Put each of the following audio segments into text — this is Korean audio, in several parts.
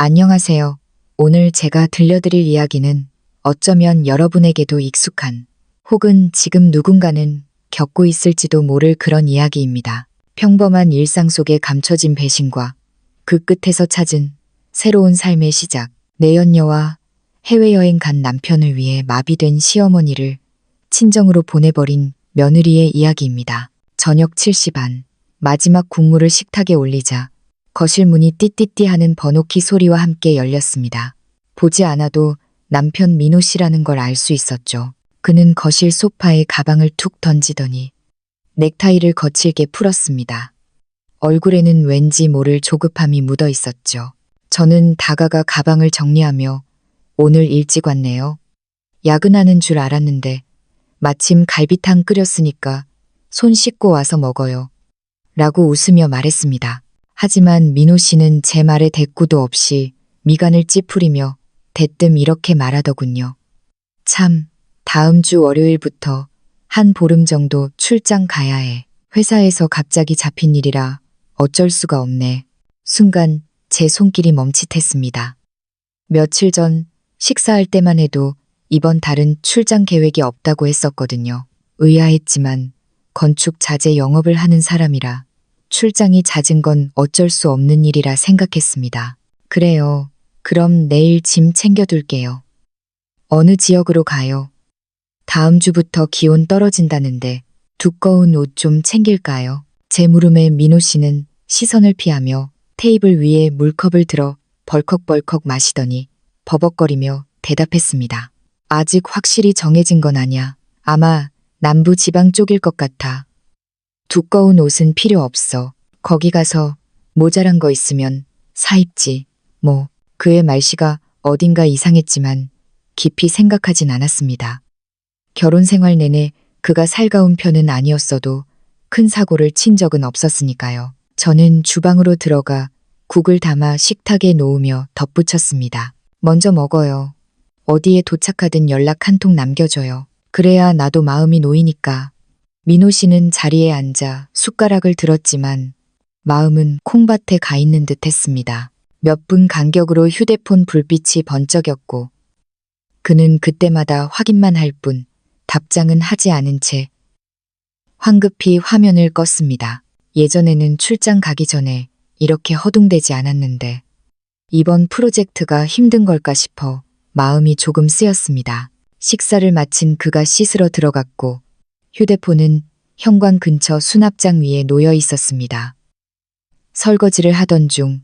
안녕하세요. 오늘 제가 들려드릴 이야기는 어쩌면 여러분에게도 익숙한 혹은 지금 누군가는 겪고 있을지도 모를 그런 이야기입니다. 평범한 일상 속에 감춰진 배신과 그 끝에서 찾은 새로운 삶의 시작. 내연녀와 해외여행 간 남편을 위해 마비된 시어머니를 친정으로 보내버린 며느리의 이야기입니다. 저녁 7시 반, 마지막 국물을 식탁에 올리자 거실 문이 띠띠띠 하는 번호키 소리와 함께 열렸습니다. 보지 않아도 남편 민호 씨라는 걸 알 수 있었죠. 그는 거실 소파에 가방을 툭 던지더니 넥타이를 거칠게 풀었습니다. 얼굴에는 왠지 모를 조급함이 묻어 있었죠. 저는 다가가 가방을 정리하며 오늘 일찍 왔네요. 야근하는 줄 알았는데 마침 갈비탕 끓였으니까 손 씻고 와서 먹어요. 라고 웃으며 말했습니다. 하지만 민호 씨는 제 말에 대꾸도 없이 미간을 찌푸리며 대뜸 이렇게 말하더군요. 참, 다음 주 월요일부터 한 보름 정도 출장 가야 해. 회사에서 갑자기 잡힌 일이라 어쩔 수가 없네. 순간 제 손길이 멈칫했습니다. 며칠 전 식사할 때만 해도 이번 달은 출장 계획이 없다고 했었거든요. 의아했지만 건축 자재 영업을 하는 사람이라 출장이 잦은 건 어쩔 수 없는 일이라 생각했습니다. 그래요. 그럼 내일 짐 챙겨둘게요. 어느 지역으로 가요? 다음 주부터 기온 떨어진다는데 두꺼운 옷 좀 챙길까요? 제 물음에 민호 씨는 시선을 피하며 테이블 위에 물컵을 들어 벌컥벌컥 마시더니 버벅거리며 대답했습니다. 아직 확실히 정해진 건 아냐. 아마 남부 지방 쪽일 것 같아. 두꺼운 옷은 필요 없어. 거기 가서 모자란 거 있으면 사 입지. 뭐. 그의 말씨가 어딘가 이상했지만 깊이 생각하진 않았습니다. 결혼 생활 내내 그가 살가운 편은 아니었어도 큰 사고를 친 적은 없었으니까요. 저는 주방으로 들어가 국을 담아 식탁에 놓으며 덧붙였습니다. 먼저 먹어요. 어디에 도착하든 연락 한 통 남겨줘요. 그래야 나도 마음이 놓이니까. 민호 씨는 자리에 앉아 숟가락을 들었지만 마음은 콩밭에 가 있는 듯 했습니다. 몇 분 간격으로 휴대폰 불빛이 번쩍였고 그는 그때마다 확인만 할 뿐 답장은 하지 않은 채 황급히 화면을 껐습니다. 예전에는 출장 가기 전에 이렇게 허둥대지 않았는데 이번 프로젝트가 힘든 걸까 싶어 마음이 조금 쓰였습니다. 식사를 마친 그가 씻으러 들어갔고 휴대폰은 현관 근처 수납장 위에 놓여 있었습니다. 설거지를 하던 중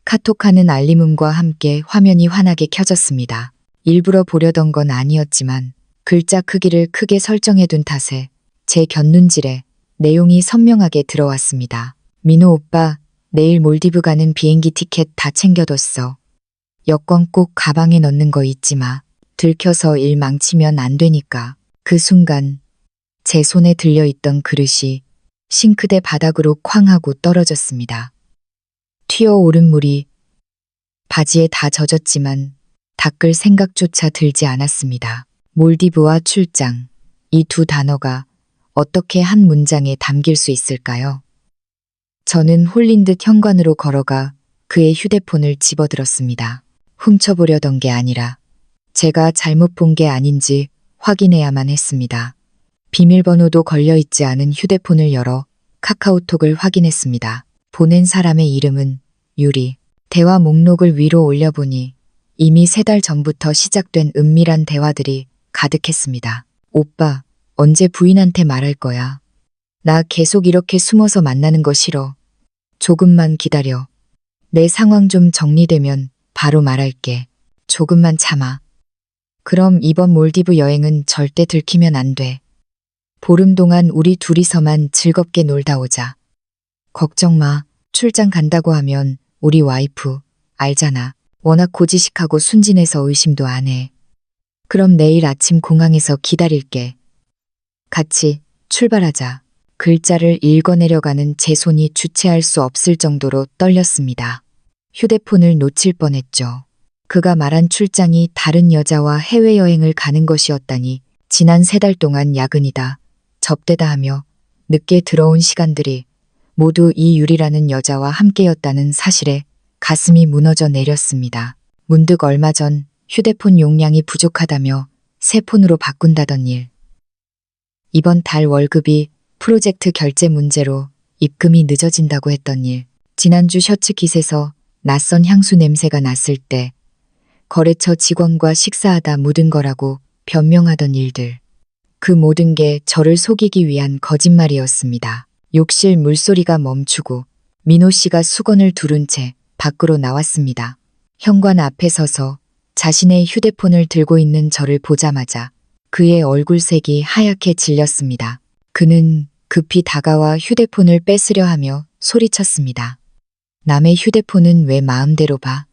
카톡하는 알림음과 함께 화면이 환하게 켜졌습니다. 일부러 보려던 건 아니었지만 글자 크기를 크게 설정해둔 탓에 제 곁눈질에 내용이 선명하게 들어왔습니다. 민호 오빠, 내일 몰디브 가는 비행기 티켓 다 챙겨뒀어. 여권 꼭 가방에 넣는 거 잊지 마. 들켜서 일 망치면 안 되니까. 그 순간 제 손에 들려있던 그릇이 싱크대 바닥으로 쾅 하고 떨어졌습니다. 튀어오른 물이 바지에 다 젖었지만 닦을 생각조차 들지 않았습니다. 몰디브와 출장, 이 두 단어가 어떻게 한 문장에 담길 수 있을까요? 저는 홀린 듯 현관으로 걸어가 그의 휴대폰을 집어들었습니다. 훔쳐보려던 게 아니라 제가 잘못 본 게 아닌지 확인해야만 했습니다. 비밀번호도 걸려있지 않은 휴대폰을 열어 카카오톡을 확인했습니다. 보낸 사람의 이름은 유리. 대화 목록을 위로 올려보니 이미 3달 전부터 시작된 은밀한 대화들이 가득했습니다. 오빠, 언제 부인한테 말할 거야? 나 계속 이렇게 숨어서 만나는 거 싫어. 조금만 기다려. 내 상황 좀 정리되면 바로 말할게. 조금만 참아. 그럼 이번 몰디브 여행은 절대 들키면 안 돼. 보름 동안 우리 둘이서만 즐겁게 놀다 오자. 걱정 마. 출장 간다고 하면 우리 와이프 알잖아. 워낙 고지식하고 순진해서 의심도 안 해. 그럼 내일 아침 공항에서 기다릴게. 같이 출발하자. 글자를 읽어내려가는 제 손이 주체할 수 없을 정도로 떨렸습니다. 휴대폰을 놓칠 뻔했죠. 그가 말한 출장이 다른 여자와 해외여행을 가는 것이었다니 지난 3달 동안 야근이다, 접대다 하며 늦게 들어온 시간들이 모두 이 유리라는 여자와 함께였다는 사실에 가슴이 무너져 내렸습니다. 문득 얼마 전 휴대폰 용량이 부족하다며 새 폰으로 바꾼다던 일. 이번 달 월급이 프로젝트 결제 문제로 입금이 늦어진다고 했던 일. 지난주 셔츠 깃에서 낯선 향수 냄새가 났을 때 거래처 직원과 식사하다 묻은 거라고 변명하던 일들. 그 모든 게 저를 속이기 위한 거짓말이었습니다. 욕실 물소리가 멈추고 민호 씨가 수건을 두른 채 밖으로 나왔습니다. 현관 앞에 서서 자신의 휴대폰을 들고 있는 저를 보자마자 그의 얼굴색이 하얗게 질렸습니다. 그는 급히 다가와 휴대폰을 뺏으려 하며 소리쳤습니다. 남의 휴대폰은 왜 마음대로 봐?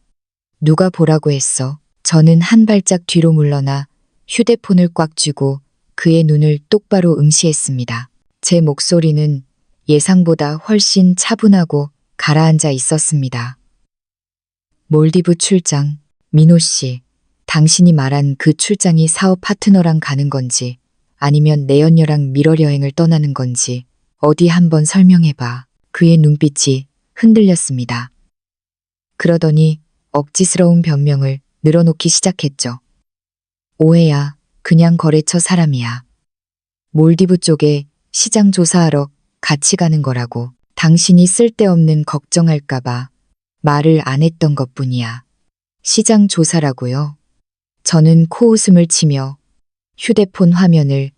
누가 보라고 했어? 저는 한 발짝 뒤로 물러나 휴대폰을 꽉 쥐고 그의 눈을 똑바로 응시했습니다. 제 목소리는 예상보다 훨씬 차분하고 가라앉아 있었습니다. 몰디브 출장, 민호 씨, 당신이 말한 그 출장이 사업 파트너랑 가는 건지 아니면 내연녀랑 미러 여행을 떠나는 건지 어디 한번 설명해봐. 그의 눈빛이 흔들렸습니다. 그러더니 억지스러운 변명을 늘어놓기 시작했죠. 오해야. 그냥 거래처 사람이야. 몰디브 쪽에 시장 조사하러 같이 가는 거라고. 당신이 쓸데없는 걱정할까봐 말을 안 했던 것뿐이야. 시장 조사라고요? 저는 코웃음을 치며 휴대폰 화면을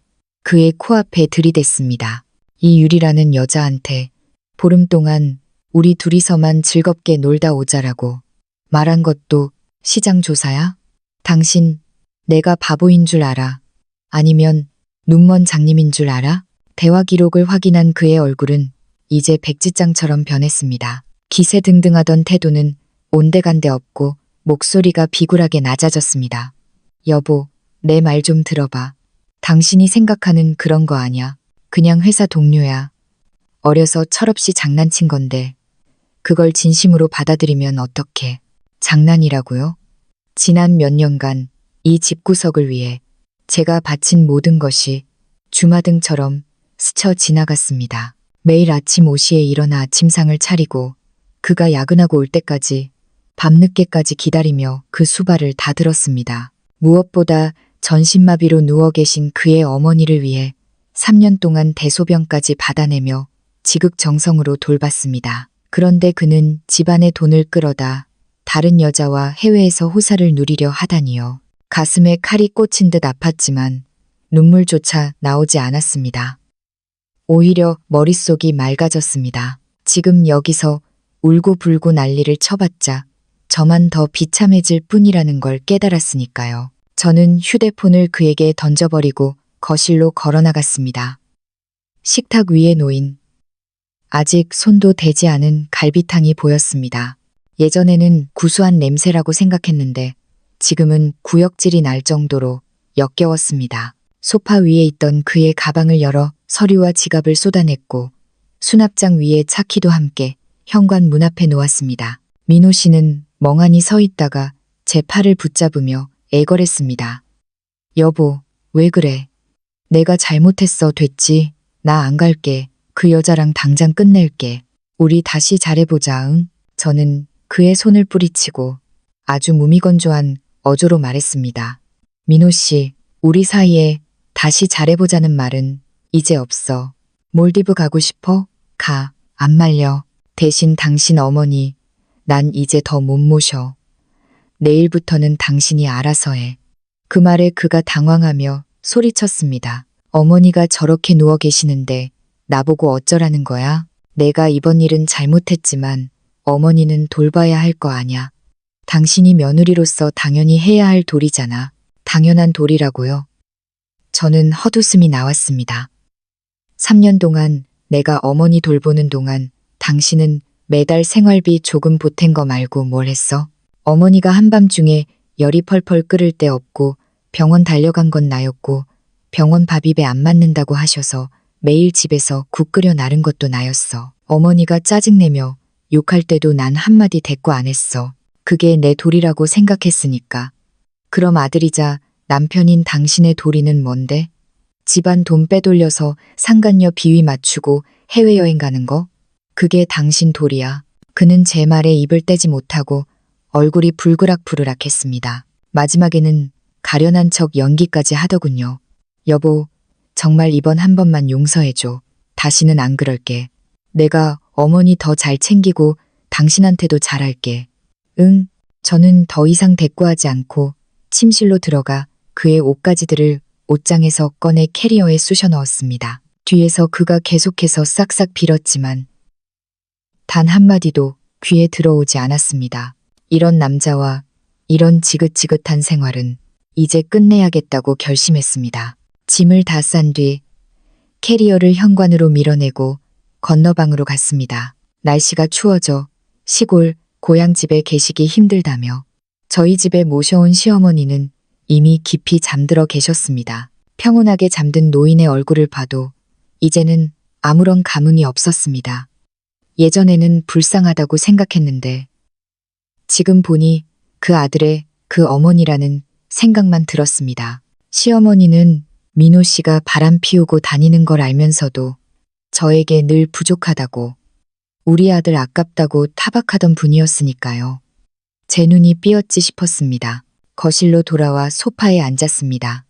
그의 코앞에 들이댔습니다. 이 유리라는 여자한테 보름 동안 우리 둘이서만 즐겁게 놀다 오자라고 말한 것도 시장 조사야? 당신 내가 바보인 줄 알아? 아니면 눈먼 장님인 줄 알아? 대화 기록을 확인한 그의 얼굴은 이제 백지장처럼 변했습니다. 기세등등하던 태도는 온데간데 없고 목소리가 비굴하게 낮아졌습니다. 여보, 내 말 좀 들어봐. 당신이 생각하는 그런 거 아냐. 그냥 회사 동료야. 어려서 철없이 장난친 건데 그걸 진심으로 받아들이면 어떡해. 장난이라고요? 지난 몇 년간 이 집구석을 위해 제가 바친 모든 것이 주마등처럼 스쳐 지나갔습니다. 매일 아침 5시에 일어나 아침상을 차리고 그가 야근하고 올 때까지 밤늦게까지 기다리며 그 수발을 다 들었습니다. 무엇보다 전신마비로 누워 계신 그의 어머니를 위해 3년 동안 대소변까지 받아내며 지극정성으로 돌봤습니다. 그런데 그는 집안의 돈을 끌어다 다른 여자와 해외에서 호사를 누리려 하다니요. 가슴에 칼이 꽂힌 듯 아팠지만 눈물조차 나오지 않았습니다. 오히려 머릿속이 맑아졌습니다. 지금 여기서 울고불고 난리를 쳐봤자 저만 더 비참해질 뿐이라는 걸 깨달았으니까요. 저는 휴대폰을 그에게 던져버리고 거실로 걸어나갔습니다. 식탁 위에 놓인 아직 손도 대지 않은 갈비탕이 보였습니다. 예전에는 구수한 냄새라고 생각했는데 지금은 구역질이 날 정도로 역겨웠습니다. 소파 위에 있던 그의 가방을 열어 서류와 지갑을 쏟아냈고 수납장 위에 차키도 함께 현관 문 앞에 놓았습니다. 민호 씨는 멍하니 서 있다가 제 팔을 붙잡으며 애걸했습니다. 여보, 왜 그래? 내가 잘못했어. 됐지. 나 안 갈게. 그 여자랑 당장 끝낼게. 우리 다시 잘해보자. 응? 저는 그의 손을 뿌리치고 아주 무미건조한 어조로 말했습니다. 민호 씨, 우리 사이에 다시 잘해보자는 말은 이제 없어. 몰디브 가고 싶어? 가. 안 말려. 대신 당신 어머니, 난 이제 더 못 모셔. 내일부터는 당신이 알아서 해. 그 말에 그가 당황하며 소리쳤습니다. 어머니가 저렇게 누워 계시는데 나보고 어쩌라는 거야? 내가 이번 일은 잘못했지만 어머니는 돌봐야 할 거 아냐. 당신이 며느리로서 당연히 해야 할 도리잖아. 당연한 도리라고요. 저는 헛웃음이 나왔습니다. 3년 동안 내가 어머니 돌보는 동안 당신은 매달 생활비 조금 보탠 거 말고 뭘 했어? 어머니가 한밤중에 열이 펄펄 끓을 때 없고 병원 달려간 건 나였고 병원 밥 입에 안 맞는다고 하셔서 매일 집에서 국 끓여 나른 것도 나였어. 어머니가 짜증내며 욕할 때도 난 한마디 대꾸 안 했어. 그게 내 도리라고 생각했으니까. 그럼 아들이자 남편인 당신의 도리는 뭔데? 집안 돈 빼돌려서 상간녀 비위 맞추고 해외여행 가는 거? 그게 당신 도리야. 그는 제 말에 입을 떼지 못하고 얼굴이 불그락부르락했습니다. 마지막에는 가련한 척 연기까지 하더군요. 여보, 정말 이번 한 번만 용서해줘. 다시는 안 그럴게. 내가 어머니 더 잘 챙기고 당신한테도 잘할게. 응, 저는 더 이상 대꾸하지 않고 침실로 들어가 그의 옷가지들을 옷장에서 꺼내 캐리어에 쑤셔 넣었습니다. 뒤에서 그가 계속해서 싹싹 빌었지만 단 한마디도 귀에 들어오지 않았습니다. 이런 남자와 이런 지긋지긋한 생활은 이제 끝내야겠다고 결심했습니다. 짐을 다 싼 뒤 캐리어를 현관으로 밀어내고 건너방으로 갔습니다. 날씨가 추워져 시골 고향집에 계시기 힘들다며 저희 집에 모셔온 시어머니는 이미 깊이 잠들어 계셨습니다. 평온하게 잠든 노인의 얼굴을 봐도 이제는 아무런 감흥이 없었습니다. 예전에는 불쌍하다고 생각했는데 지금 보니 그 아들의 그 어머니라는 생각만 들었습니다. 시어머니는 민호 씨가 바람 피우고 다니는 걸 알면서도 저에게 늘 부족하다고 우리 아들 아깝다고 타박하던 분이었으니까요. 제 눈이 삐었지 싶었습니다. 거실로 돌아와 소파에 앉았습니다.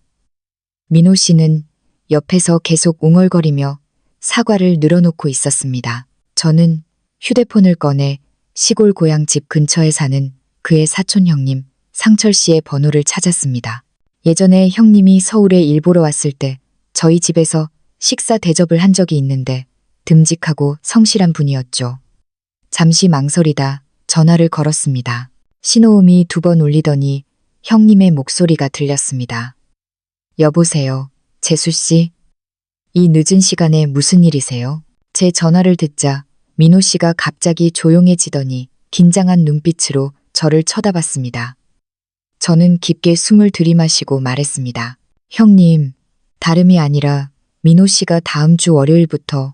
민호 씨는 옆에서 계속 웅얼거리며 사과를 늘어놓고 있었습니다. 저는 휴대폰을 꺼내 시골 고향 집 근처에 사는 그의 사촌 형님 상철 씨의 번호를 찾았습니다. 예전에 형님이 서울에 일 보러 왔을 때 저희 집에서 식사 대접을 한 적이 있는데 듬직하고 성실한 분이었죠. 잠시 망설이다 전화를 걸었습니다. 신호음이 2번 울리더니 형님의 목소리가 들렸습니다. 여보세요, 재수 씨? 이 늦은 시간에 무슨 일이세요? 제 전화를 듣자 민호 씨가 갑자기 조용해지더니 긴장한 눈빛으로 저를 쳐다봤습니다. 저는 깊게 숨을 들이마시고 말했습니다. 형님, 다름이 아니라 민호 씨가 다음 주 월요일부터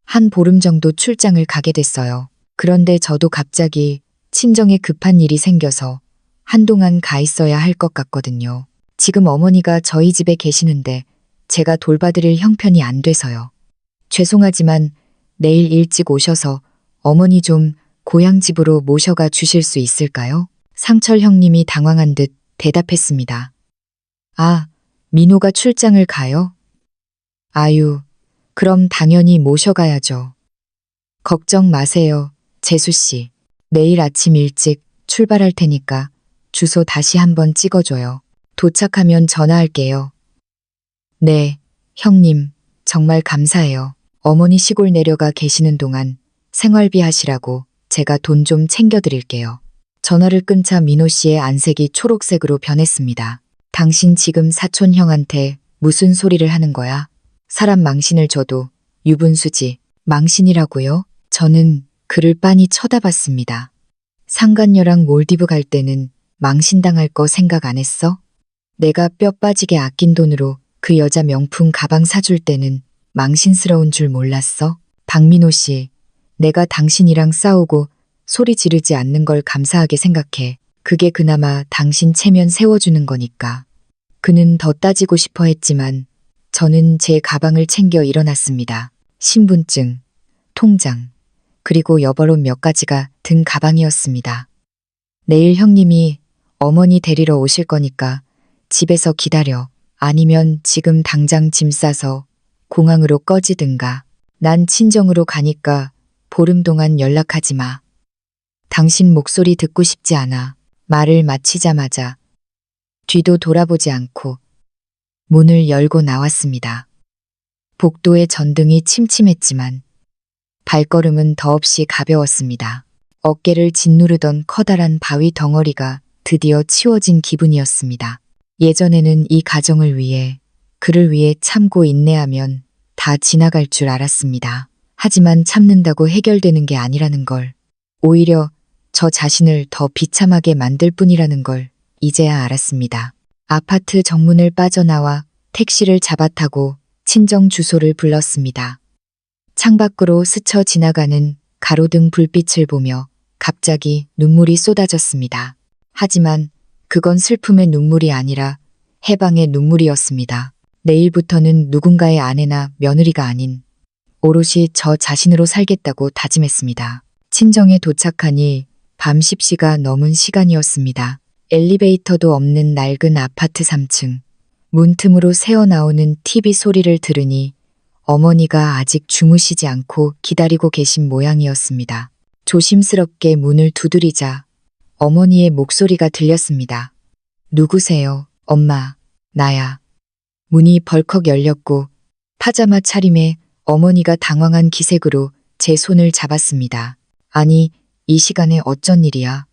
한 보름 정도 출장을 가게 됐어요. 그런데 저도 갑자기 친정에 급한 일이 생겨서 한동안 가 있어야 할 것 같거든요. 지금 어머니가 저희 집에 계시는데 제가 돌봐드릴 형편이 안 돼서요. 죄송하지만 내일 일찍 오셔서 어머니 좀 고향집으로 모셔가 주실 수 있을까요? 상철 형님이 당황한 듯 대답했습니다. 아, 민호가 출장을 가요? 아유, 그럼 당연히 모셔가야죠. 걱정 마세요, 재수 씨. 내일 아침 일찍 출발할 테니까 주소 다시 한번 찍어줘요. 도착하면 전화할게요. 네, 형님, 정말 감사해요. 어머니 시골 내려가 계시는 동안 생활비 하시라고 제가 돈 좀 챙겨드릴게요. 전화를 끊자 민호 씨의 안색이 초록색으로 변했습니다. 당신 지금 사촌 형한테 무슨 소리를 하는 거야? 사람 망신을 줘도 유분수지. 망신이라고요? 저는 그를 빤히 쳐다봤습니다. 상간녀랑 몰디브 갈 때는 망신당할 거 생각 안 했어? 내가 뼈 빠지게 아낀 돈으로 그 여자 명품 가방 사줄 때는 망신스러운 줄 몰랐어? 박민호 씨, 내가 당신이랑 싸우고 소리 지르지 않는 걸 감사하게 생각해. 그게 그나마 당신 체면 세워주는 거니까. 그는 더 따지고 싶어 했지만 저는 제 가방을 챙겨 일어났습니다. 신분증, 통장, 그리고 여벌옷 몇 가지가 든 가방이었습니다. 내일 형님이 어머니 데리러 오실 거니까 집에서 기다려. 아니면 지금 당장 짐 싸서 공항으로 꺼지든가. 난 친정으로 가니까 보름 동안 연락하지 마. 당신 목소리 듣고 싶지 않아. 말을 마치자마자 뒤도 돌아보지 않고 문을 열고 나왔습니다. 복도의 전등이 침침했지만 발걸음은 더없이 가벼웠습니다. 어깨를 짓누르던 커다란 바위 덩어리가 드디어 치워진 기분이었습니다. 예전에는 이 가정을 위해, 그를 위해 참고 인내하면 다 지나갈 줄 알았습니다. 하지만 참는다고 해결되는 게 아니라는 걸, 오히려 저 자신을 더 비참하게 만들 뿐이라는 걸 이제야 알았습니다. 아파트 정문을 빠져나와 택시를 잡아타고 친정 주소를 불렀습니다. 창밖으로 스쳐 지나가는 가로등 불빛을 보며 갑자기 눈물이 쏟아졌습니다. 하지만 그건 슬픔의 눈물이 아니라 해방의 눈물이었습니다. 내일부터는 누군가의 아내나 며느리가 아닌 오롯이 저 자신으로 살겠다고 다짐했습니다. 친정에 도착하니 밤 10시가 넘은 시간이었습니다. 엘리베이터도 없는 낡은 아파트 3층. 문틈으로 새어나오는 TV 소리를 들으니 어머니가 아직 주무시지 않고 기다리고 계신 모양이었습니다. 조심스럽게 문을 두드리자 어머니의 목소리가 들렸습니다. 누구세요? 엄마, 나야. 문이 벌컥 열렸고 파자마 차림에 어머니가 당황한 기색으로 제 손을 잡았습니다. 아니, 이 시간에 어쩐 일이야?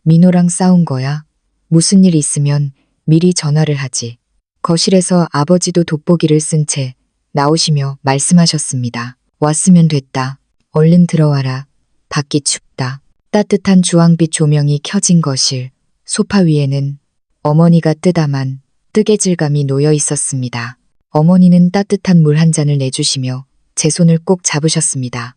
민호랑 싸운 거야? 무슨 일 있으면 미리 전화를 하지. 거실에서 아버지도 돋보기를 쓴 채 나오시며 말씀하셨습니다. 왔으면 됐다. 얼른 들어와라. 밖이 춥다. 따뜻한 주황빛 조명이 켜진 거실. 소파 위에는 어머니가 뜨다만 뜨개질감이 놓여 있었습니다. 어머니는 따뜻한 물 한 잔을 내주시며 제 손을 꼭 잡으셨습니다.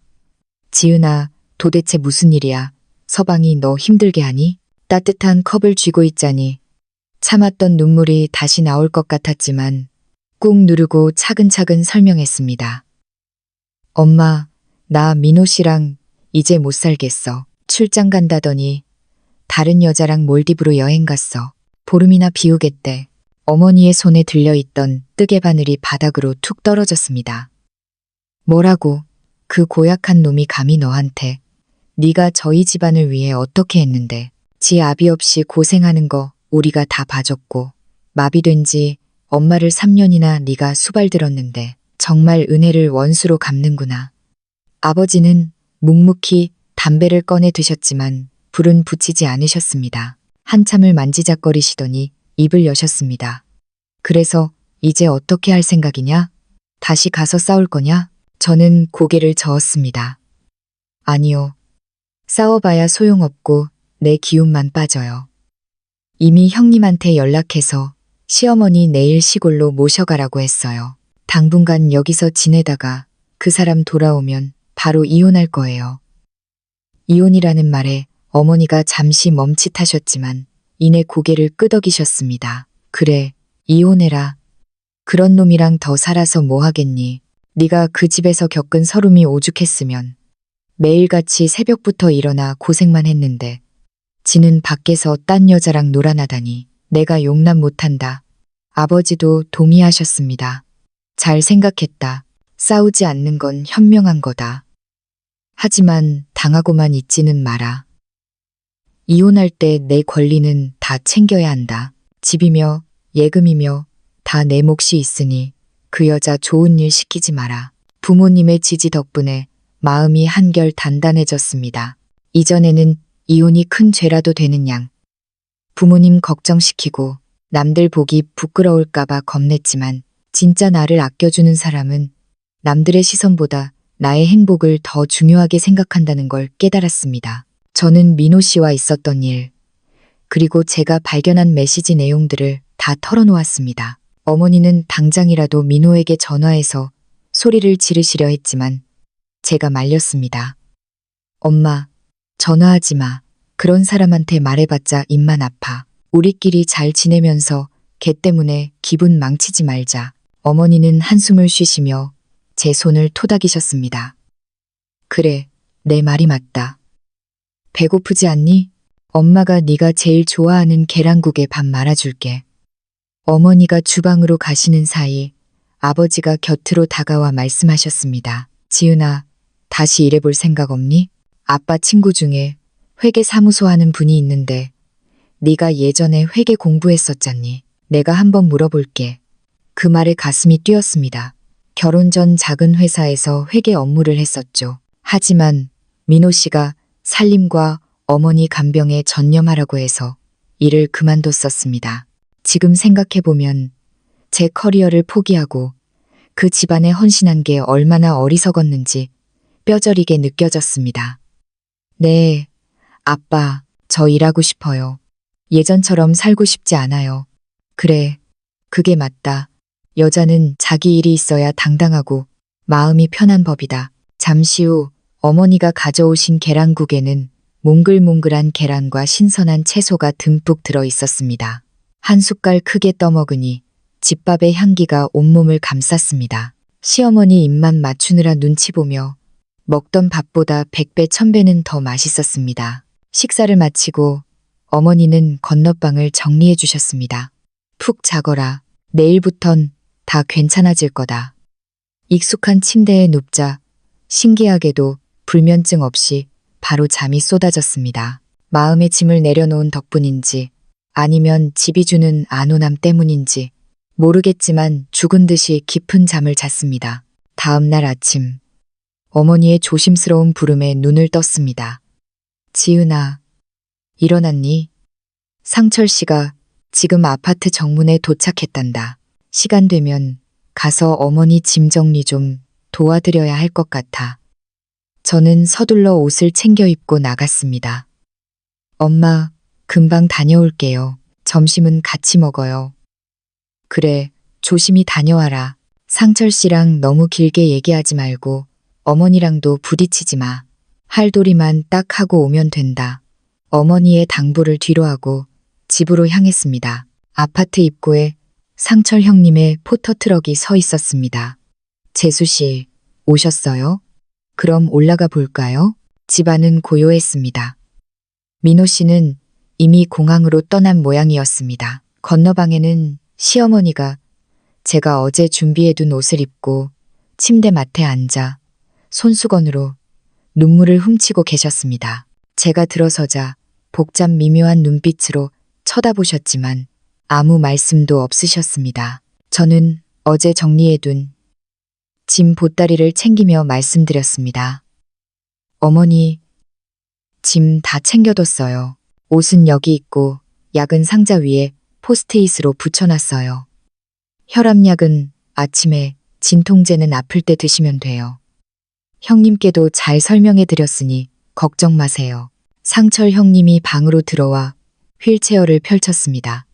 지은아, 도대체 무슨 일이야? 서방이 너 힘들게 하니? 따뜻한 컵을 쥐고 있자니 참았던 눈물이 다시 나올 것 같았지만 꾹 누르고 차근차근 설명했습니다. 엄마, 나 민호 씨랑 이제 못 살겠어. 출장 간다더니 다른 여자랑 몰디브로 여행 갔어. 보름이나 비우겠대. 어머니의 손에 들려있던 뜨개 바늘이 바닥으로 툭 떨어졌습니다. 뭐라고? 그 고약한 놈이 감히 너한테. 네가 저희 집안을 위해 어떻게 했는데. 지 아비 없이 고생하는 거 우리가 다 봐줬고 마비된 지 엄마를 3년이나 네가 수발들었는데 정말 은혜를 원수로 갚는구나. 아버지는 묵묵히 담배를 꺼내 드셨지만 불은 붙이지 않으셨습니다. 한참을 만지작거리시더니 입을 여셨습니다. 그래서 이제 어떻게 할 생각이냐? 다시 가서 싸울 거냐? 저는 고개를 저었습니다. 아니요. 싸워봐야 소용없고 내 기운만 빠져요. 이미 형님한테 연락해서 시어머니 내일 시골로 모셔가라고 했어요. 당분간 여기서 지내다가 그 사람 돌아오면 바로 이혼할 거예요. 이혼이라는 말에 어머니가 잠시 멈칫하셨지만 이내 고개를 끄덕이셨습니다. 그래, 이혼해라. 그런 놈이랑 더 살아서 뭐 하겠니? 네가 그 집에서 겪은 서름이 오죽했으면 매일같이 새벽부터 일어나 고생만 했는데 지는 밖에서 딴 여자랑 놀아나다니 내가 용납 못한다. 아버지도 동의하셨습니다. 잘 생각했다. 싸우지 않는 건 현명한 거다. 하지만 당하고만 있지는 마라. 이혼할 때 내 권리는 다 챙겨야 한다. 집이며 예금이며 다 내 몫이 있으니 그 여자 좋은 일 시키지 마라. 부모님의 지지 덕분에 마음이 한결 단단해졌습니다. 이전에는 이혼이 큰 죄라도 되는 양. 부모님 걱정시키고 남들 보기 부끄러울까봐 겁냈지만 진짜 나를 아껴주는 사람은 남들의 시선보다 나의 행복을 더 중요하게 생각한다는 걸 깨달았습니다. 저는 민호 씨와 있었던 일, 그리고 제가 발견한 메시지 내용들을 다 털어놓았습니다. 어머니는 당장이라도 민호에게 전화해서 소리를 지르시려 했지만 제가 말렸습니다. 엄마, 전화하지 마. 그런 사람한테 말해봤자 입만 아파. 우리끼리 잘 지내면서 걔 때문에 기분 망치지 말자. 어머니는 한숨을 쉬시며 제 손을 토닥이셨습니다. 그래, 내 말이 맞다. 배고프지 않니? 엄마가 네가 제일 좋아하는 계란국에 밥 말아줄게. 어머니가 주방으로 가시는 사이 아버지가 곁으로 다가와 말씀하셨습니다. 지은아, 다시 일해볼 생각 없니? 아빠 친구 중에 회계 사무소 하는 분이 있는데 네가 예전에 회계 공부했었잖니. 내가 한번 물어볼게. 그 말에 가슴이 뛰었습니다. 결혼 전 작은 회사에서 회계 업무를 했었죠. 하지만 민호 씨가 살림과 어머니 간병에 전념하라고 해서 일을 그만뒀었습니다. 지금 생각해보면 제 커리어를 포기하고 그 집안에 헌신한 게 얼마나 어리석었는지 뼈저리게 느껴졌습니다. 네, 아빠, 저 일하고 싶어요. 예전처럼 살고 싶지 않아요. 그래, 그게 맞다. 여자는 자기 일이 있어야 당당하고 마음이 편한 법이다. 잠시 후 어머니가 가져오신 계란국에는 몽글몽글한 계란과 신선한 채소가 듬뿍 들어 있었습니다. 한 숟갈 크게 떠먹으니 집밥의 향기가 온몸을 감쌌습니다. 시어머니 입만 맞추느라 눈치 보며 먹던 밥보다 100배, 1000배는 더 맛있었습니다. 식사를 마치고 어머니는 건너방을 정리해 주셨습니다. 푹 자거라. 내일부턴 다 괜찮아질 거다. 익숙한 침대에 눕자 신기하게도 불면증 없이 바로 잠이 쏟아졌습니다. 마음의 짐을 내려놓은 덕분인지 아니면 집이 주는 안온함 때문인지 모르겠지만 죽은 듯이 깊은 잠을 잤습니다. 다음 날 아침 어머니의 조심스러운 부름에 눈을 떴습니다. 지은아, 일어났니? 상철 씨가 지금 아파트 정문에 도착했단다. 시간 되면 가서 어머니 짐 정리 좀 도와드려야 할 것 같아. 저는 서둘러 옷을 챙겨 입고 나갔습니다. 엄마, 금방 다녀올게요. 점심은 같이 먹어요. 그래, 조심히 다녀와라. 상철 씨랑 너무 길게 얘기하지 말고 어머니랑도 부딪히지 마. 할 도리만 딱 하고 오면 된다. 어머니의 당부를 뒤로하고 집으로 향했습니다. 아파트 입구에 상철 형님의 포터트럭이 서 있었습니다. 재수 씨, 오셨어요? 그럼 올라가 볼까요? 집안은 고요했습니다. 민호 씨는 이미 공항으로 떠난 모양이었습니다. 건너방에는 시어머니가 제가 어제 준비해둔 옷을 입고 침대 맡에 앉아 손수건으로 눈물을 훔치고 계셨습니다. 제가 들어서자 복잡 미묘한 눈빛으로 쳐다보셨지만 아무 말씀도 없으셨습니다. 저는 어제 정리해둔 짐 보따리를 챙기며 말씀드렸습니다. 어머니, 짐 다 챙겨뒀어요. 옷은 여기 있고 약은 상자 위에 포스트잇으로 붙여놨어요. 혈압약은 아침에, 진통제는 아플 때 드시면 돼요. 형님께도 잘 설명해드렸으니 걱정 마세요. 상철 형님이 방으로 들어와 휠체어를 펼쳤습니다.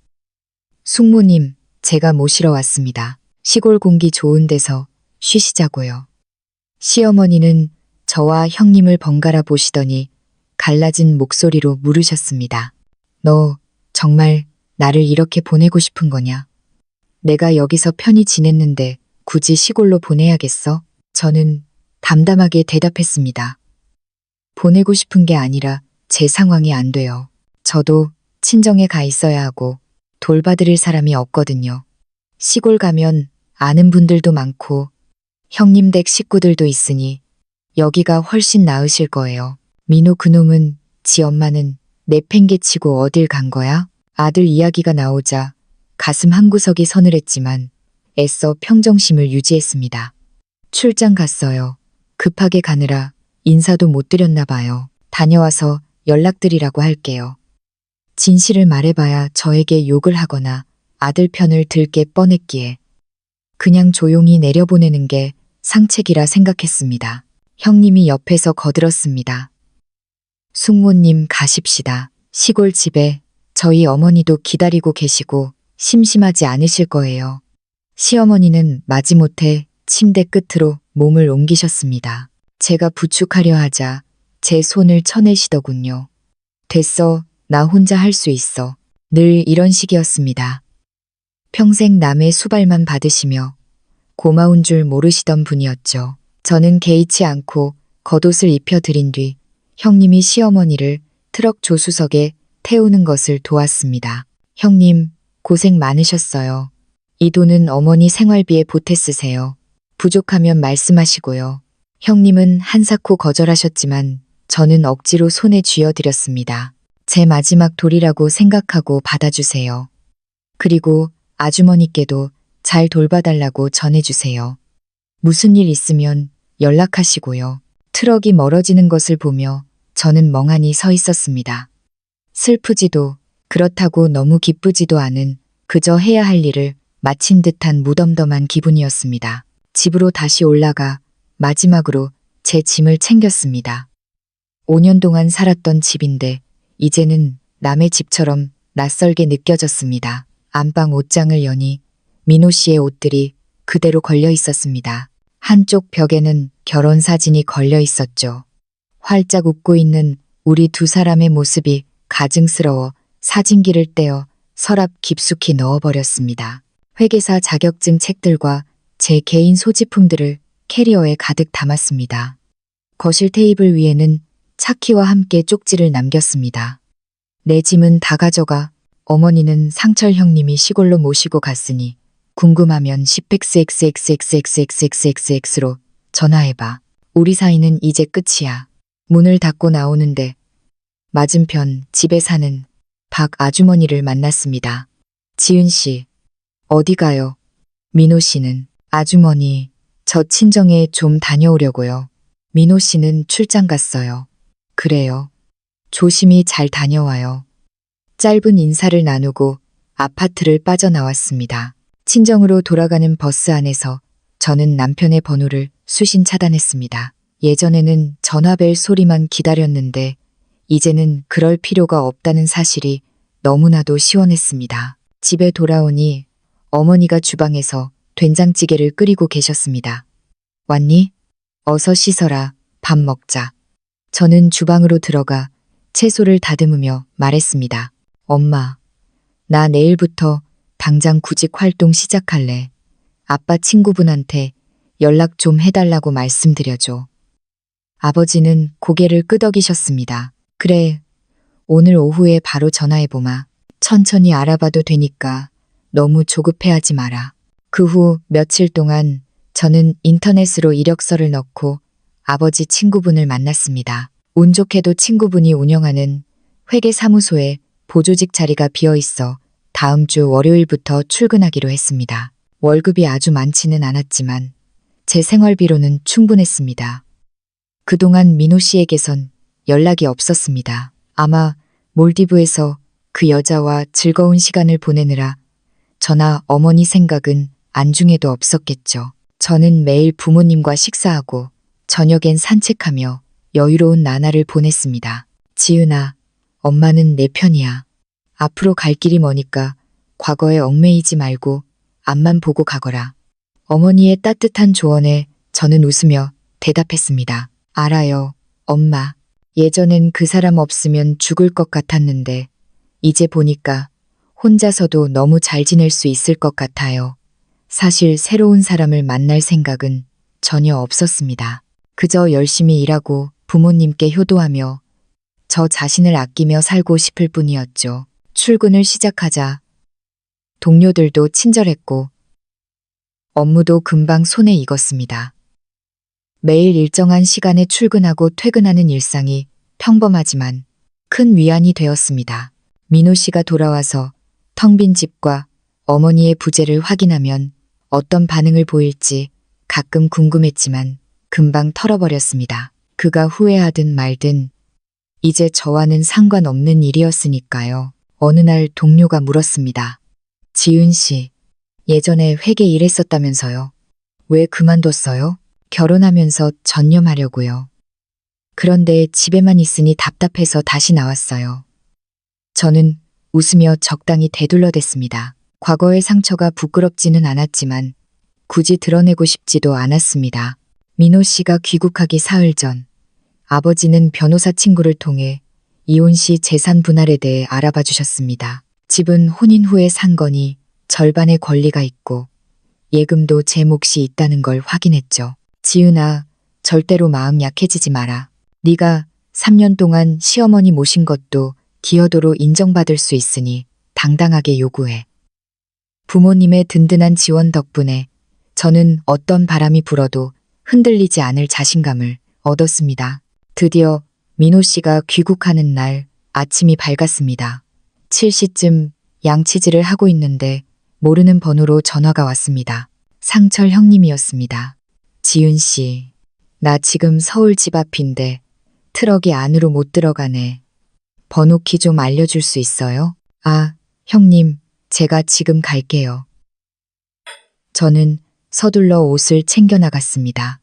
숙모님, 제가 모시러 왔습니다. 시골 공기 좋은 데서 쉬시자고요. 시어머니는 저와 형님을 번갈아 보시더니 갈라진 목소리로 물으셨습니다. 너 정말 나를 이렇게 보내고 싶은 거냐? 내가 여기서 편히 지냈는데 굳이 시골로 보내야겠어? 저는 담담하게 대답했습니다. 보내고 싶은 게 아니라 제 상황이 안 돼요. 저도 친정에 가 있어야 하고 돌봐드릴 사람이 없거든요. 시골 가면 아는 분들도 많고 형님 댁 식구들도 있으니 여기가 훨씬 나으실 거예요. 민호 그놈은 지 엄마는 내팽개치고 어딜 간 거야? 아들 이야기가 나오자 가슴 한구석이 서늘했지만 애써 평정심을 유지했습니다. 출장 갔어요. 급하게 가느라 인사도 못 드렸나 봐요. 다녀와서 연락드리라고 할게요. 진실을 말해봐야 저에게 욕을 하거나 아들 편을 들게 뻔했기에 그냥 조용히 내려보내는 게 상책이라 생각했습니다. 형님이 옆에서 거들었습니다. 숙모님 가십시다. 시골 집에 저희 어머니도 기다리고 계시고 심심하지 않으실 거예요. 시어머니는 마지못해 침대 끝으로 몸을 옮기셨습니다. 제가 부축하려 하자 제 손을 쳐내시더군요. 됐어, 나 혼자 할 수 있어. 늘 이런 식이었습니다. 평생 남의 수발만 받으시며 고마운 줄 모르시던 분이었죠. 저는 개의치 않고 겉옷을 입혀드린 뒤 형님이 시어머니를 트럭 조수석에 태우는 것을 도왔습니다. 형님, 고생 많으셨어요. 이 돈은 어머니 생활비에 보태 쓰세요. 부족하면 말씀하시고요. 형님은 한사코 거절하셨지만 저는 억지로 손에 쥐어드렸습니다. 제 마지막 돌이라고 생각하고 받아주세요. 그리고 아주머니께도 잘 돌봐달라고 전해주세요. 무슨 일 있으면 연락하시고요. 트럭이 멀어지는 것을 보며 저는 멍하니 서 있었습니다. 슬프지도 그렇다고 너무 기쁘지도 않은 그저 해야 할 일을 마친 듯한 무덤덤한 기분이었습니다. 집으로 다시 올라가 마지막으로 제 짐을 챙겼습니다. 5년 동안 살았던 집인데 이제는 남의 집처럼 낯설게 느껴졌습니다. 안방 옷장을 여니 민호 씨의 옷들이 그대로 걸려 있었습니다. 한쪽 벽에는 결혼 사진이 걸려 있었죠. 활짝 웃고 있는 우리 두 사람의 모습이 가증스러워 사진기를 떼어 서랍 깊숙이 넣어버렸습니다. 회계사 자격증 책들과 제 개인 소지품들을 캐리어에 가득 담았습니다. 거실 테이블 위에는 차키와 함께 쪽지를 남겼습니다. 내 짐은 다 가져가. 어머니는 상철 형님이 시골로 모시고 갔으니 궁금하면 10xxxxxxxx로 전화해봐. 우리 사이는 이제 끝이야. 문을 닫고 나오는데 맞은편 집에 사는 박 아주머니를 만났습니다. 지은 씨, 어디 가요? 민호 씨는 아주머니, 저 친정에 좀 다녀오려고요. 민호 씨는 출장 갔어요. 그래요. 조심히 잘 다녀와요. 짧은 인사를 나누고 아파트를 빠져나왔습니다. 친정으로 돌아가는 버스 안에서 저는 남편의 번호를 수신 차단했습니다. 예전에는 전화벨 소리만 기다렸는데 이제는 그럴 필요가 없다는 사실이 너무나도 시원했습니다. 집에 돌아오니 어머니가 주방에서 된장찌개를 끓이고 계셨습니다. 왔니? 어서 씻어라. 밥 먹자. 저는 주방으로 들어가 채소를 다듬으며 말했습니다. 엄마, 나 내일부터 당장 구직 활동 시작할래. 아빠 친구분한테 연락 좀 해달라고 말씀드려줘. 아버지는 고개를 끄덕이셨습니다. 그래, 오늘 오후에 바로 전화해보마. 천천히 알아봐도 되니까 너무 조급해하지 마라. 그 후 며칠 동안 저는 인터넷으로 이력서를 넣고 아버지 친구분을 만났습니다. 운 좋게도 친구분이 운영하는 회계사무소에 보조직 자리가 비어 있어 다음 주 월요일부터 출근하기로 했습니다. 월급이 아주 많지는 않았지만 제 생활비로는 충분했습니다. 그동안 민호 씨에게선 연락이 없었습니다. 아마 몰디브에서 그 여자와 즐거운 시간을 보내느라 저나 어머니 생각은 안중에도 없었겠죠. 저는 매일 부모님과 식사하고 저녁엔 산책하며 여유로운 나날을 보냈습니다. 지은아, 엄마는 내 편이야. 앞으로 갈 길이 머니까 과거에 얽매이지 말고 앞만 보고 가거라. 어머니의 따뜻한 조언에 저는 웃으며 대답했습니다. 알아요, 엄마. 예전엔 그 사람 없으면 죽을 것 같았는데 이제 보니까 혼자서도 너무 잘 지낼 수 있을 것 같아요. 사실 새로운 사람을 만날 생각은 전혀 없었습니다. 그저 열심히 일하고 부모님께 효도하며 저 자신을 아끼며 살고 싶을 뿐이었죠. 출근을 시작하자 동료들도 친절했고 업무도 금방 손에 익었습니다. 매일 일정한 시간에 출근하고 퇴근하는 일상이 평범하지만 큰 위안이 되었습니다. 민호 씨가 돌아와서 텅 빈 집과 어머니의 부재를 확인하면 어떤 반응을 보일지 가끔 궁금했지만 금방 털어버렸습니다. 그가 후회하든 말든 이제 저와는 상관없는 일이었으니까요. 어느 날 동료가 물었습니다. 지은 씨, 예전에 회계 일했었다면서요? 왜 그만뒀어요? 결혼하면서 전념하려고요. 그런데 집에만 있으니 답답해서 다시 나왔어요. 저는 웃으며 적당히 대둘러댔습니다. 과거의 상처가 부끄럽지는 않았지만 굳이 드러내고 싶지도 않았습니다. 민호 씨가 귀국하기 사흘 전 아버지는 변호사 친구를 통해 이혼 시 재산 분할에 대해 알아봐 주셨습니다. 집은 혼인 후에 산 거니 절반의 권리가 있고 예금도 제 몫이 있다는 걸 확인했죠. 지은아, 절대로 마음 약해지지 마라. 네가 3년 동안 시어머니 모신 것도 기여도로 인정받을 수 있으니 당당하게 요구해. 부모님의 든든한 지원 덕분에 저는 어떤 바람이 불어도 흔들리지 않을 자신감을 얻었습니다. 드디어 민호 씨가 귀국하는 날 아침이 밝았습니다. 7시쯤 양치질을 하고 있는데 모르는 번호로 전화가 왔습니다. 상철 형님이었습니다. 지은 씨, 나 지금 서울 집 앞인데 트럭이 안으로 못 들어가네. 번호키 좀 알려줄 수 있어요? 아, 형님, 제가 지금 갈게요. 저는 서둘러 옷을 챙겨 나갔습니다.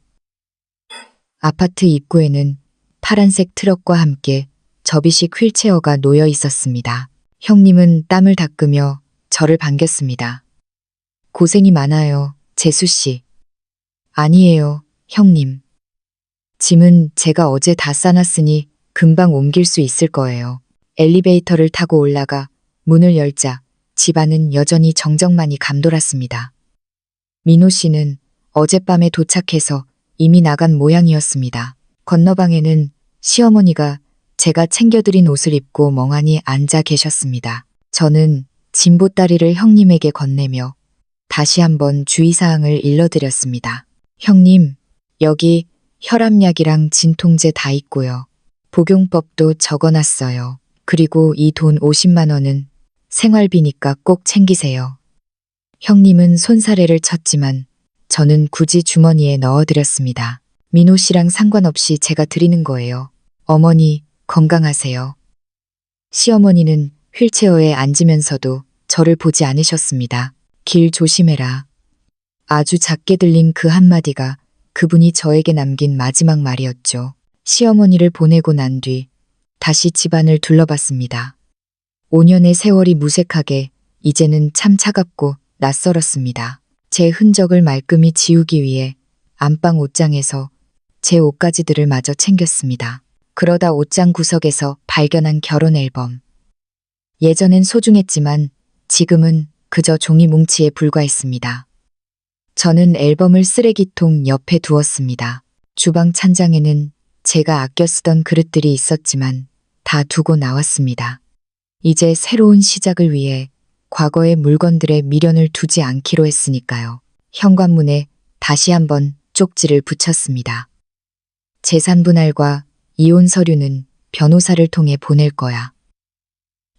아파트 입구에는 파란색 트럭과 함께 접이식 휠체어가 놓여 있었습니다. 형님은 땀을 닦으며 저를 반겼습니다. 고생이 많아요, 재수 씨. 아니에요, 형님. 짐은 제가 어제 다 싸놨으니 금방 옮길 수 있을 거예요. 엘리베이터를 타고 올라가 문을 열자 집안은 여전히 정적만이 감돌았습니다. 민호 씨는 어젯밤에 도착해서 이미 나간 모양이었습니다. 건너방에는 시어머니가 제가 챙겨드린 옷을 입고 멍하니 앉아 계셨습니다. 저는 진보다리를 형님에게 건네며 다시 한번 주의사항을 일러드렸습니다. 형님, 여기 혈압약이랑 진통제 다 있고요. 복용법도 적어놨어요. 그리고 이 돈 50만 원은 생활비니까 꼭 챙기세요. 형님은 손사래를 쳤지만 저는 굳이 주머니에 넣어드렸습니다. 민호 씨랑 상관없이 제가 드리는 거예요. 어머니, 건강하세요. 시어머니는 휠체어에 앉으면서도 저를 보지 않으셨습니다. 길 조심해라. 아주 작게 들린 그 한마디가 그분이 저에게 남긴 마지막 말이었죠. 시어머니를 보내고 난 뒤 다시 집안을 둘러봤습니다. 5년의 세월이 무색하게 이제는 참 차갑고 낯설었습니다. 제 흔적을 말끔히 지우기 위해 안방 옷장에서 제 옷가지들을 마저 챙겼습니다. 그러다 옷장 구석에서 발견한 결혼 앨범. 예전엔 소중했지만 지금은 그저 종이 뭉치에 불과했습니다. 저는 앨범을 쓰레기통 옆에 두었습니다. 주방 찬장에는 제가 아껴 쓰던 그릇들이 있었지만 다 두고 나왔습니다. 이제 새로운 시작을 위해 과거의 물건들에 미련을 두지 않기로 했으니까요. 현관문에 다시 한번 쪽지를 붙였습니다. 재산 분할과 이혼 서류는 변호사를 통해 보낼 거야.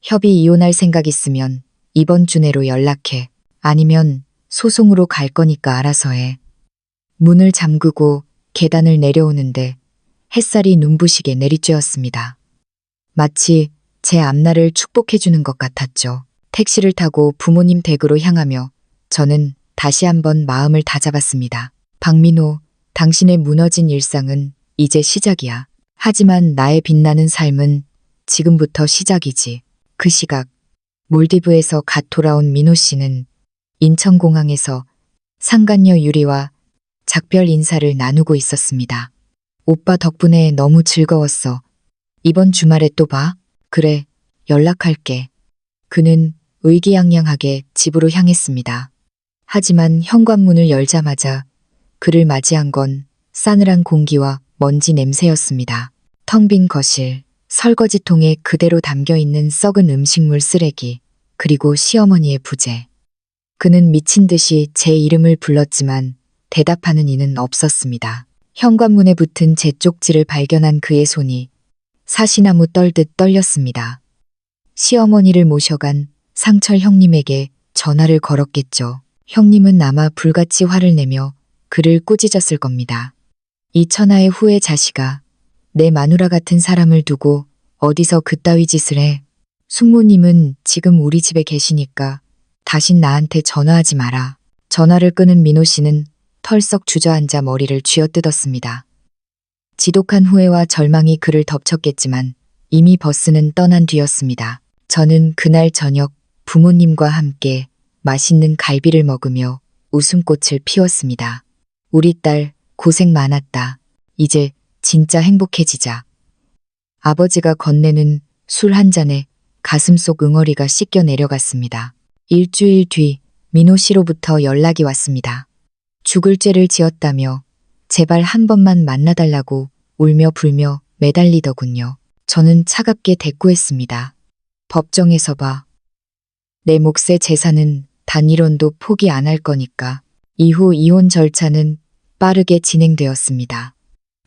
협의 이혼할 생각 있으면 이번 주 내로 연락해. 아니면 소송으로 갈 거니까 알아서 해. 문을 잠그고 계단을 내려오는데 햇살이 눈부시게 내리쬐었습니다. 마치 제 앞날을 축복해주는 것 같았죠. 택시를 타고 부모님 댁으로 향하며 저는 다시 한번 마음을 다잡았습니다. 박민호, 당신의 무너진 일상은 이제 시작이야. 하지만 나의 빛나는 삶은 지금부터 시작이지. 그 시각, 몰디브에서 갓 돌아온 민호 씨는 인천공항에서 상간녀 유리와 작별 인사를 나누고 있었습니다. 오빠 덕분에 너무 즐거웠어. 이번 주말에 또 봐. 그래, 연락할게. 그는 의기양양하게 집으로 향했습니다. 하지만 현관문을 열자마자 그를 맞이한 건 싸늘한 공기와 먼지 냄새였습니다. 텅 빈 거실, 설거지통에 그대로 담겨있는 썩은 음식물 쓰레기, 그리고 시어머니의 부재. 그는 미친 듯이 제 이름을 불렀지만 대답하는 이는 없었습니다. 현관문에 붙은 제 쪽지를 발견한 그의 손이 사시나무 떨듯 떨렸습니다. 시어머니를 모셔간 상철 형님에게 전화를 걸었겠죠. 형님은 아마 불같이 화를 내며 그를 꾸짖었을 겁니다. 이 천하의 후회 자식아, 내 마누라 같은 사람을 두고 어디서 그따위 짓을 해. 숙모님은 지금 우리 집에 계시니까 다신 나한테 전화하지 마라. 전화를 끊은 민호 씨는 털썩 주저앉아 머리를 쥐어뜯었습니다. 지독한 후회와 절망이 그를 덮쳤겠지만 이미 버스는 떠난 뒤였습니다. 저는 그날 저녁 부모님과 함께 맛있는 갈비를 먹으며 웃음꽃을 피웠습니다. 우리 딸 고생 많았다. 이제 진짜 행복해지자. 아버지가 건네는 술 한 잔에 가슴속 응어리가 씻겨 내려갔습니다. 일주일 뒤 민호 씨로부터 연락이 왔습니다. 죽을 죄를 지었다며 제발 한 번만 만나달라고 울며 불며 매달리더군요. 저는 차갑게 대꾸했습니다. 법정에서 봐. 내 몫의 재산은 단 1원도 포기 안 할 거니까. 이후 이혼 절차는 빠르게 진행되었습니다.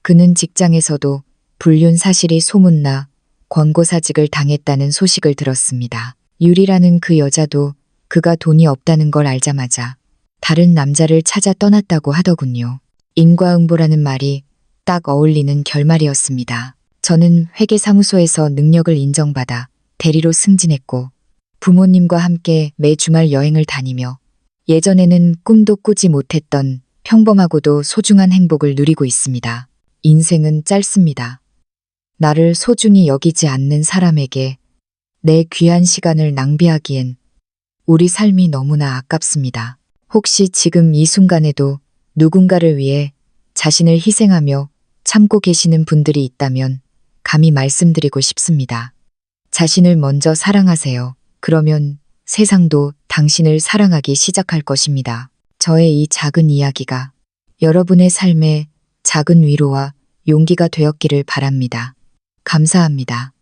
그는 직장에서도 불륜 사실이 소문나 권고사직을 당했다는 소식을 들었습니다. 유리라는 그 여자도 그가 돈이 없다는 걸 알자마자 다른 남자를 찾아 떠났다고 하더군요. 인과응보라는 말이 딱 어울리는 결말이었습니다. 저는 회계사무소에서 능력을 인정받아 대리로 승진했고 부모님과 함께 매 주말 여행을 다니며 예전에는 꿈도 꾸지 못했던 평범하고도 소중한 행복을 누리고 있습니다. 인생은 짧습니다. 나를 소중히 여기지 않는 사람에게 내 귀한 시간을 낭비하기엔 우리 삶이 너무나 아깝습니다. 혹시 지금 이 순간에도 누군가를 위해 자신을 희생하며 참고 계시는 분들이 있다면 감히 말씀드리고 싶습니다. 자신을 먼저 사랑하세요. 그러면 세상도 당신을 사랑하기 시작할 것입니다. 저의 이 작은 이야기가 여러분의 삶에 작은 위로와 용기가 되었기를 바랍니다. 감사합니다.